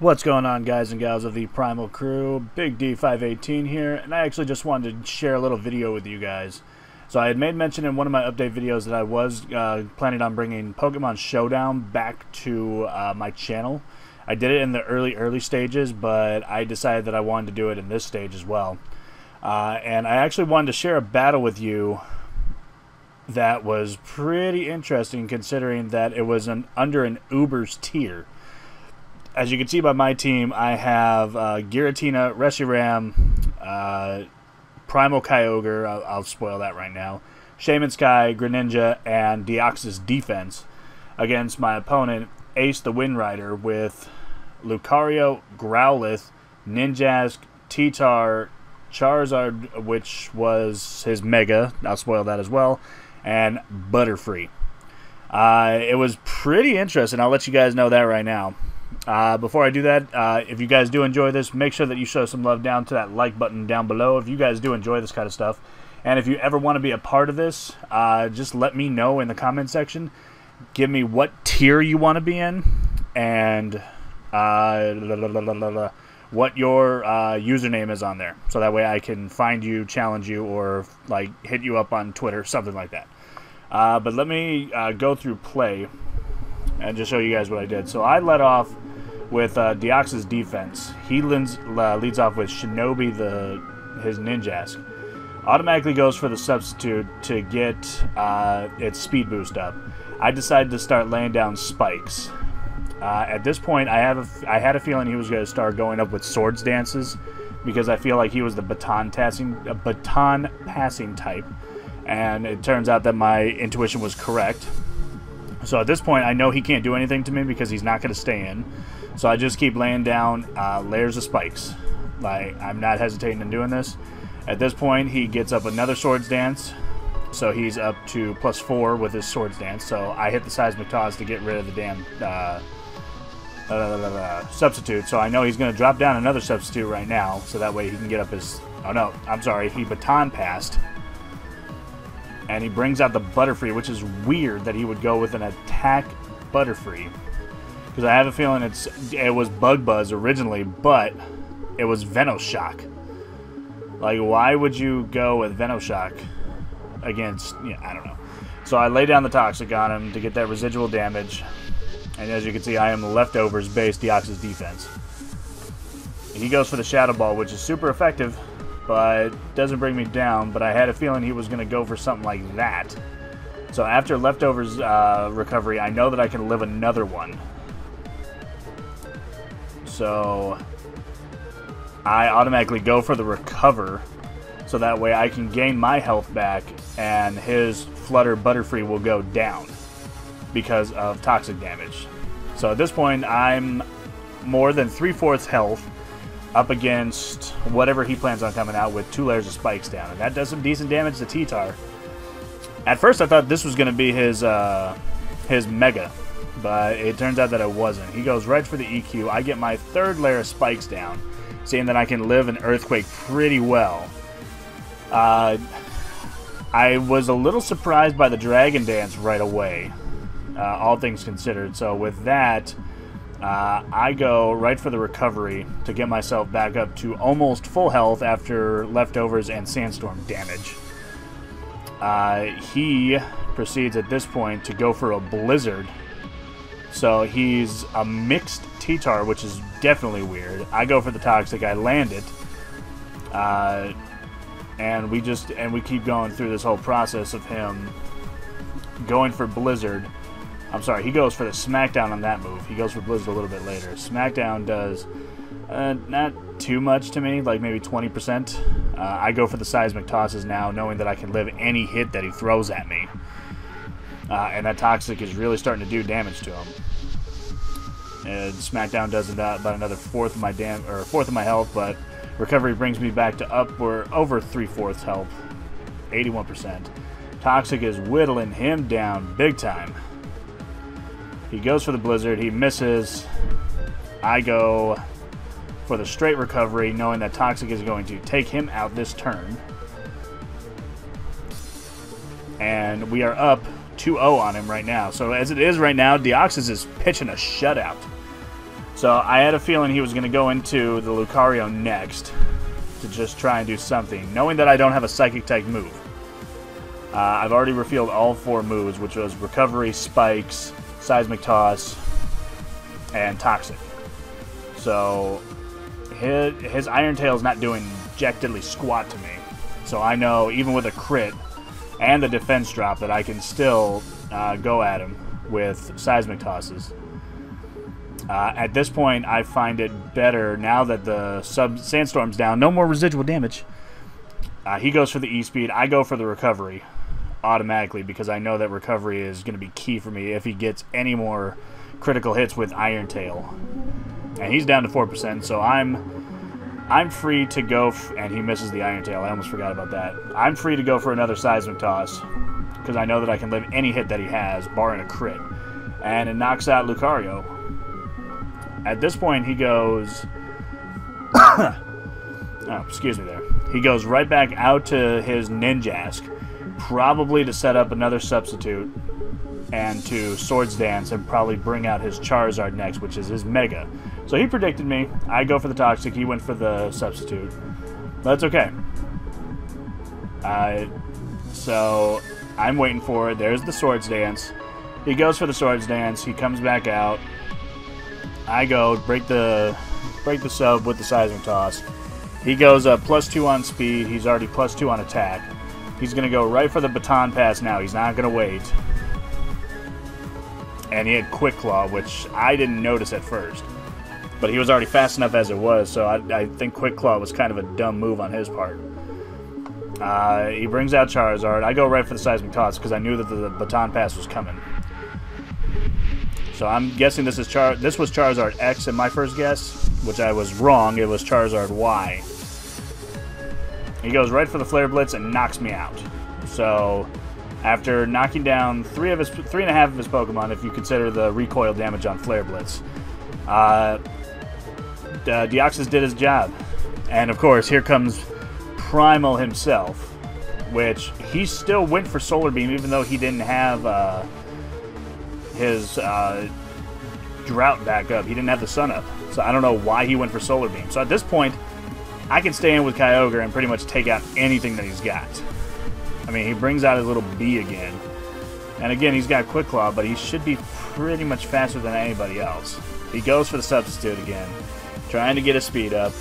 What's going on, guys and gals of the Primal Crew? Big D518 here, and I actually just wanted to share a little video with you guys. So I had made mention in one of my update videos that I was planning on bringing Pokemon Showdown back to my channel. I did it in the early stages, but I decided that I wanted to do it in this stage as well. And I actually wanted to share a battle with you that was pretty interesting, considering that it was under an Uber's tier. As you can see by my team, I have Giratina, Reshiram, Primal Kyogre, I'll spoil that right now, Shaman Sky, Greninja, and Deoxys Defense against my opponent, Ace the Wind Rider, with Lucario, Growlithe, Ninjask, T-Tar, Charizard, which was his Mega, I'll spoil that as well, and Butterfree. It was pretty interesting, I'll let you guys know that right now. Before I do that, if you guys do enjoy this, make sure that you show some love down to that like button down below if you guys do enjoy this kind of stuff. And if you ever want to be a part of this, just let me know in the comment section. Give me what tier you want to be in, and what your username is on there. So that way I can find you, challenge you, or like hit you up on Twitter, something like that. But let me go through play and just show you guys what I did. So I led off with Deoxys Defense. He leads off with Shinobi, his Ninjask. Automatically goes for the substitute to get its speed boost up. I decided to start laying down spikes. At this point, I had a feeling he was going to start going up with Swords Dances, because I feel like he was the baton passing type, and it turns out that my intuition was correct. So at this point, I know he can't do anything to me because he's not going to stay in. So I just keep laying down layers of spikes. Like, I'm not hesitating in doing this. At this point, he gets up another Swords Dance. So he's up to +4 with his Swords Dance. So I hit the Seismic Toss to get rid of the damn substitute. So I know he's going to drop down another substitute right now. So that way he can get up his... Oh no, I'm sorry. He baton passed. And he brings out the Butterfree, which is weird that he would go with an attack Butterfree. Because I have a feeling it was Bug Buzz originally, but it was Venoshock. Like, why would you go with Venoshock against, I don't know. So I lay down the Toxic on him to get that residual damage. And as you can see, I am Leftovers base Deoxys Defense. He goes for the Shadow Ball, which is super effective, but doesn't bring me down. But I had a feeling he was going to go for something like that. So after Leftovers recovery, I know that I can live another one. So I automatically go for the Recover, so that way I can gain my health back, and his Flutter Butterfree will go down because of toxic damage. So at this point, I'm more than 3/4 health up against whatever he plans on coming out with 2 layers of spikes down, and that does some decent damage to T-Tar. At first I thought this was going to be his Mega, but it turns out that it wasn't. He goes right for the EQ. I get my 3rd layer of spikes down, seeing that I can live an Earthquake pretty well. I was a little surprised by the Dragon Dance right away, all things considered. So with that, I go right for the recovery to get myself back up to almost full health after Leftovers and Sandstorm damage. He proceeds at this point to go for a Blizzard. So he's a mixed T-Tar, which is definitely weird. I go for the Toxic, I land it. And we keep going through this whole process of him going for Blizzard. I'm sorry, he goes for the Smackdown on that move. He goes for Blizzard a little bit later. Smackdown does not too much to me, like maybe 20%. I go for the Seismic Tosses now, knowing that I can live any hit that he throws at me. And that Toxic is really starting to do damage to him. And Smackdown does about another 4th of my health, but Recovery brings me back to over 3/4 health, 81%. Toxic is whittling him down big time. He goes for the Blizzard, he misses. I go for the straight recovery, knowing that Toxic is going to take him out this turn. And we are up 2-0 on him right now. So as it is right now, Deoxys is pitching a shutout. So I had a feeling he was going to go into the Lucario next to just try and do something, knowing that I don't have a Psychic type move. I've already revealed all 4 moves, which was Recovery, Spikes, Seismic Toss, and Toxic. So his Iron Tail is not doing jack diddly squat to me. So I know even with a crit and the defense drop that I can still go at him with Seismic Tosses. At this point, I find it better now that the Sandstorm's down. No more residual damage. He goes for the E-Speed. I go for the Recovery automatically because I know that Recovery is going to be key for me if he gets any more critical hits with Iron Tail. And he's down to 4%, so I'm free to go, and he misses the Iron Tail. I almost forgot about that. I'm free to go for another Seismic Toss because I know that I can live any hit that he has, barring a crit. And it knocks out Lucario. At this point, he goes... oh, excuse me there. He goes right back out to his Ninjask, probably to set up another substitute, and to Swords Dance, and probably bring out his Charizard next, which is his Mega. So he predicted me. I go for the Toxic. He went for the substitute. That's okay. So I'm waiting for it. There's the Swords Dance. He goes for the Swords Dance. He comes back out. I go break the sub with the Seismic Toss. He goes up +2 on speed. He's already +2 on attack. He's going to go right for the Baton Pass now. He's not going to wait. And he had Quick Claw, which I didn't notice at first. But he was already fast enough as it was, so I think Quick Claw was kind of a dumb move on his part. He brings out Charizard. I go right for the Seismic Toss because I knew that the Baton Pass was coming. So I'm guessing this was Charizard X in my first guess, which I was wrong. It was Charizard Y. He goes right for the Flare Blitz and knocks me out. So after knocking down 3.5 of his Pokemon, if you consider the recoil damage on Flare Blitz, Deoxys did his job. And of course, here comes Primal himself, which he still went for Solar Beam even though he didn't have his Drought back up. He didn't have the Sun up. So I don't know why he went for Solar Beam. So at this point, I can stay in with Kyogre and pretty much take out anything that he's got. I mean, he brings out his little bee again. And again, he's got Quick Claw, but he should be pretty much faster than anybody else. He goes for the substitute again, trying to get his speed up.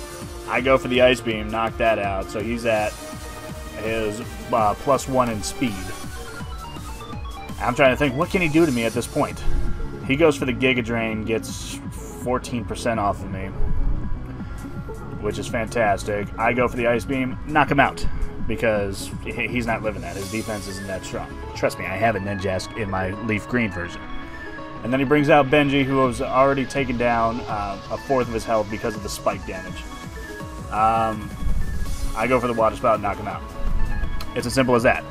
I go for the Ice Beam, knock that out, so he's at his +1 in speed. I'm trying to think, what can he do to me at this point? He goes for the Giga Drain, gets 14% off of me, which is fantastic. I go for the Ice Beam, knock him out, because he's not living that. His defense isn't that strong. Trust me, I have a Ninjask in my Leaf Green version. And then he brings out Benji, who was already taken down a fourth of his health because of the spike damage. I go for the Water Spout and knock him out. It's as simple as that.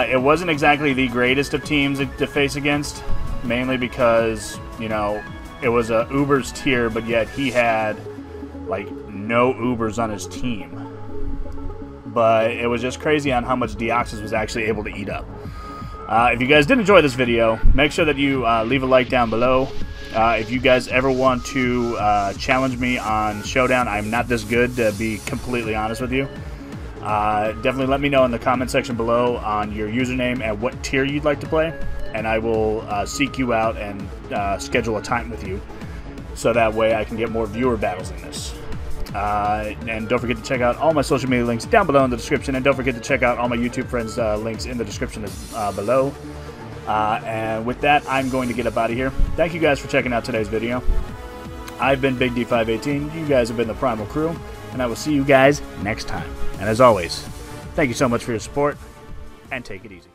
It wasn't exactly the greatest of teams to face against, mainly because, you know, it was a Uber's tier, but yet he had, like, no Ubers on his team. But it was just crazy on how much Deoxys was actually able to eat up. If you guys did enjoy this video, make sure that you leave a like down below. If you guys ever want to challenge me on Showdown, I'm not this good, to be completely honest with you. Definitely let me know in the comment section below on your username and what tier you'd like to play, and I will seek you out and schedule a time with you, so that way I can get more viewer battles in this. And don't forget to check out all my social media links down below in the description, and don't forget to check out all my YouTube friends links in the description below. And with that, I'm going to get up out of here. Thank you guys for checking out today's video. I've been Big D518, you guys have been the Primal Crew, and I will see you guys next time. And as always, thank you so much for your support, and take it easy.